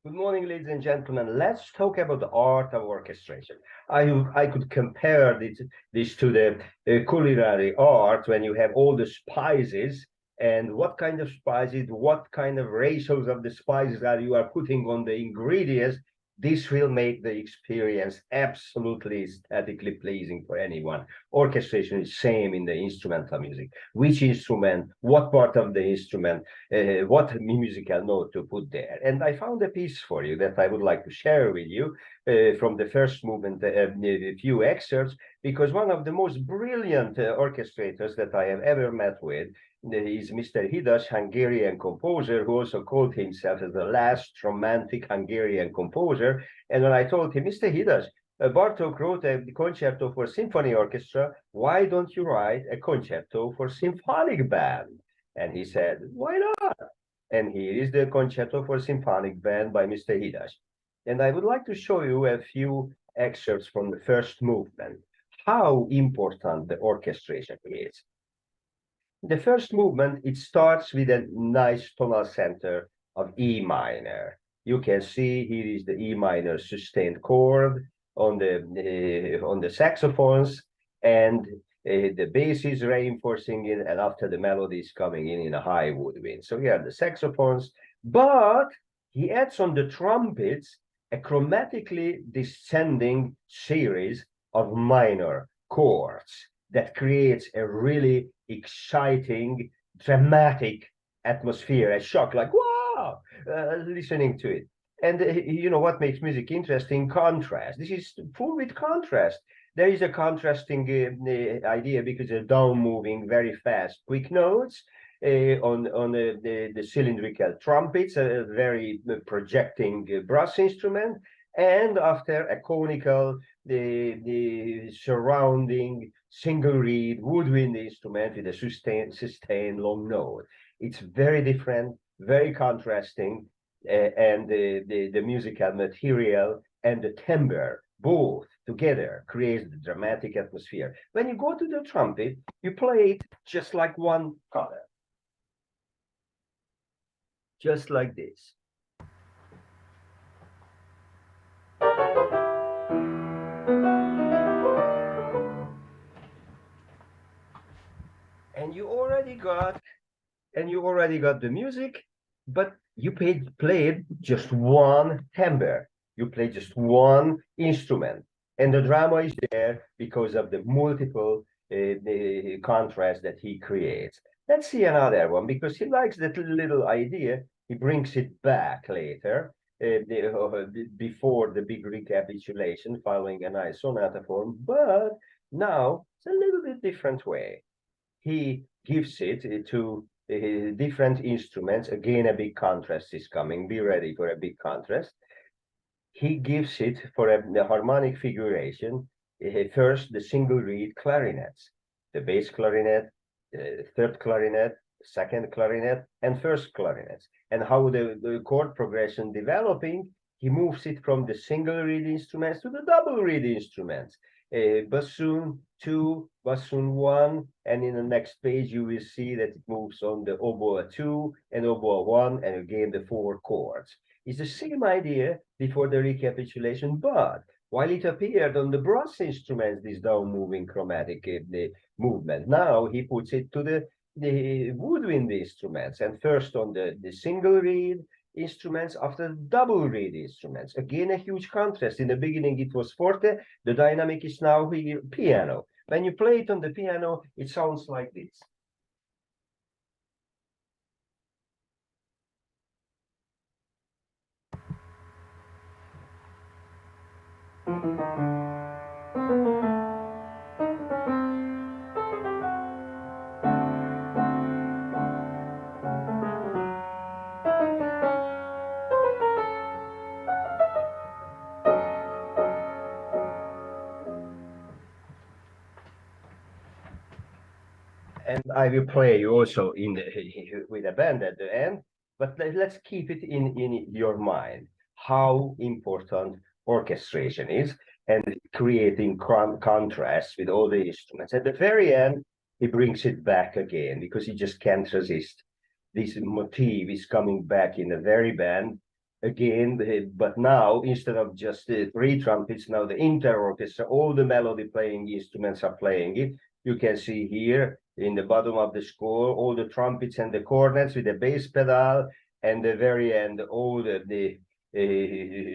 Good morning, ladies and gentlemen. Let's talk about the art of orchestration. I could compare this to the culinary art when you have all the spices and what kind of spices, what kind of ratios of the spices that you are putting on the ingredients. This will make the experience absolutely aesthetically pleasing for anyone. Orchestration is same in the instrumental music. Which instrument, what part of the instrument, what musical note to put there. And I found a piece for you that I would like to share with you from the first movement, a few excerpts, because one of the most brilliant orchestrators that I have ever met with is Mr. Hidas, Hungarian composer, who also called himself as the last romantic Hungarian composer. And when I told him, Mr. Hidas, Bartok wrote a concerto for symphony orchestra. Why don't you write a concerto for symphonic band? And he said, why not? And here is the concerto for symphonic band by Mr. Hidas. And I would like to show you a few excerpts from the first movement, how important the orchestration is. The first movement, it starts with a nice tonal center of E minor. You can see here is the E minor sustained chord on the saxophones, and the bass is reinforcing it, and after the melody is coming in a high woodwind. So here are the saxophones, but he adds on the trumpets a chromatically descending series of minor chords that creates a really exciting, dramatic atmosphere, a shock, like, wow, listening to it. And you know what makes music interesting? Contrast. This is full with contrast. There is a contrasting idea because they're down moving very fast, quick notes on the cylindrical trumpets, a very projecting brass instrument, and after a conical, the surrounding single reed woodwind instrument with a sustained long note. It's very different, very contrasting, and the musical material and the timbre both together creates the dramatic atmosphere. When you go to the trumpet, you play it just like one Coda, just like this. And you already got the music, but you played just one timbre. You play just one instrument, and the drama is there because of the multiple the contrast that he creates. Let's see another one because he likes that little idea. He brings it back later, before the big recapitulation, following a nice sonata form. But now it's a little bit different way. He gives it to different instruments. Again, a big contrast is coming. Be ready for a big contrast. He gives it for the harmonic figuration. First, the single reed clarinets, the bass clarinet, third clarinet, second clarinet, and first clarinets. And how the chord progression developing, he moves it from the single reed instruments to the double reed instruments. Bassoon 2, bassoon 1, and in the next page you will see that it moves on the oboe 2 and oboe 1, and again the 4 chords. It's the same idea before the recapitulation, but while it appeared on the brass instruments, this down-moving chromatic movement, now he puts it to the woodwind instruments, and first on the single reed instruments, after double reed instruments. Again, a huge contrast. In the beginning, it was forte. The dynamic is now here, piano. When you play it on the piano, it sounds like this. And I will play you also with a band at the end, but let's keep it in your mind how important orchestration is and creating contrast with all the instruments. At the very end, he brings it back again because he just can't resist. This motif is coming back in the very band, again, but now instead of just three trumpets, now the inter orchestra, all the melody playing instruments are playing it. You can see here in the bottom of the score all the trumpets and the cornets with the bass pedal, and the very end all the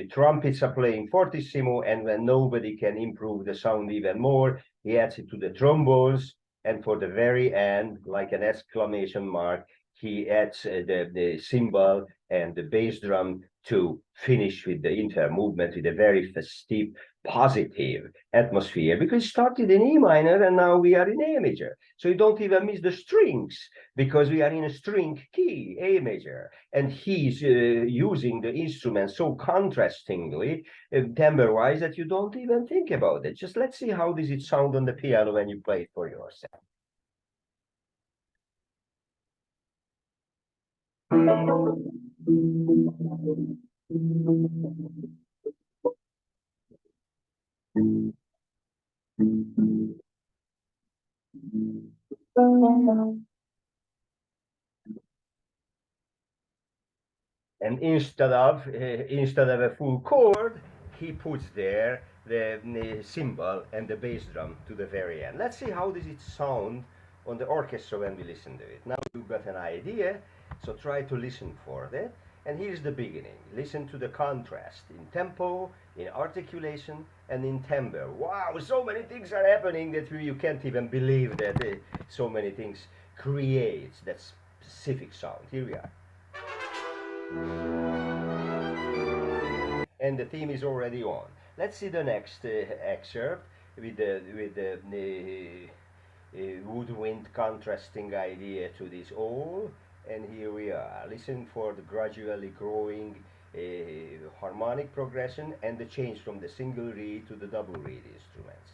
trumpets are playing fortissimo, and when nobody can improve the sound even more, he adds it to the trombones, and for the very end, like an exclamation mark, he adds the cymbal and the bass drum to finish with the inter movement with a very festive, positive atmosphere, because it started in E minor and now we are in A major. So you don't even miss the strings because we are in a string key, A major, and he's using the instrument so contrastingly, timbre-wise, that you don't even think about it. Just let's see how does it sound on the piano when you play it for yourself. And instead of a full chord, he puts there the cymbal and the bass drum to the very end. Let's see how does it sound on the orchestra when we listen to it. Now you've got an idea, so try to listen for that. And here's the beginning. Listen to the contrast in tempo, in articulation, and in timbre. Wow, so many things are happening that you can't even believe that so many things creates that specific sound. Here we are. And the theme is already on. Let's see the next excerpt with the woodwind contrasting idea to this all. And here we are. Listen for the gradually growing harmonic progression and the change from the single reed to the double reed instruments.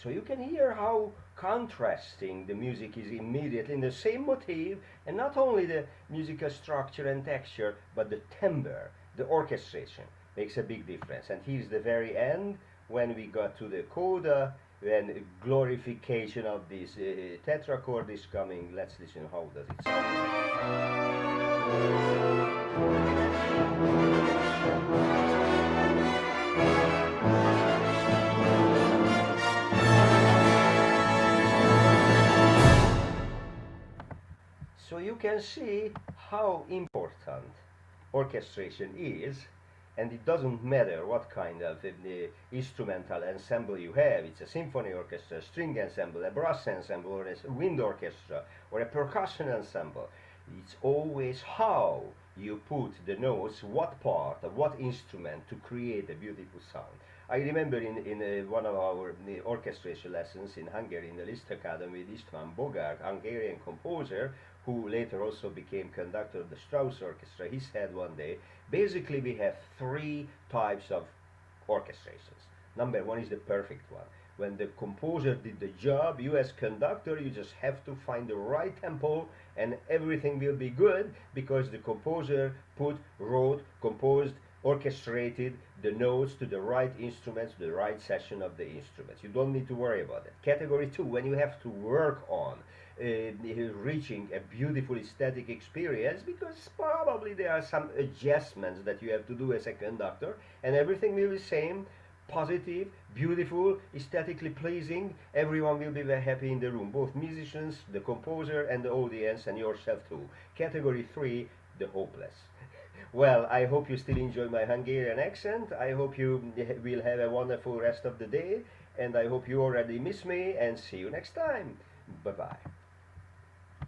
So you can hear how contrasting the music is immediately in the same motif, and not only the musical structure and texture, but the timbre, the orchestration makes a big difference. And here's the very end when we got to the coda, when glorification of this tetrachord is coming. Let's listen how does it sound. So you can see how important orchestration is, and it doesn't matter what kind of instrumental ensemble you have. It's a symphony orchestra, a string ensemble, a brass ensemble, or a wind orchestra, or a percussion ensemble. It's always how you put the notes, what part of what instrument to create a beautiful sound. I remember in one of our orchestration lessons in Hungary in the Liszt Academy with István Bogár, Hungarian composer, who later also became conductor of the Strauss Orchestra. He said one day, basically we have three types of orchestrations. Number one is the perfect one. When the composer did the job, you as conductor, you just have to find the right tempo and everything will be good because the composer wrote, composed, orchestrated the notes to the right instruments, to the right session of the instruments. You don't need to worry about it. Category two, when you have to work on reaching a beautiful aesthetic experience, because probably there are some adjustments that you have to do as a conductor, and everything will be the same, positive, beautiful, aesthetically pleasing. Everyone will be very happy in the room, both musicians, the composer, and the audience, and yourself too. Category three, the hopeless. Well, I hope you still enjoy my Hungarian accent. I hope you will have a wonderful rest of the day, and I hope you already miss me, and see you next time. Bye-bye.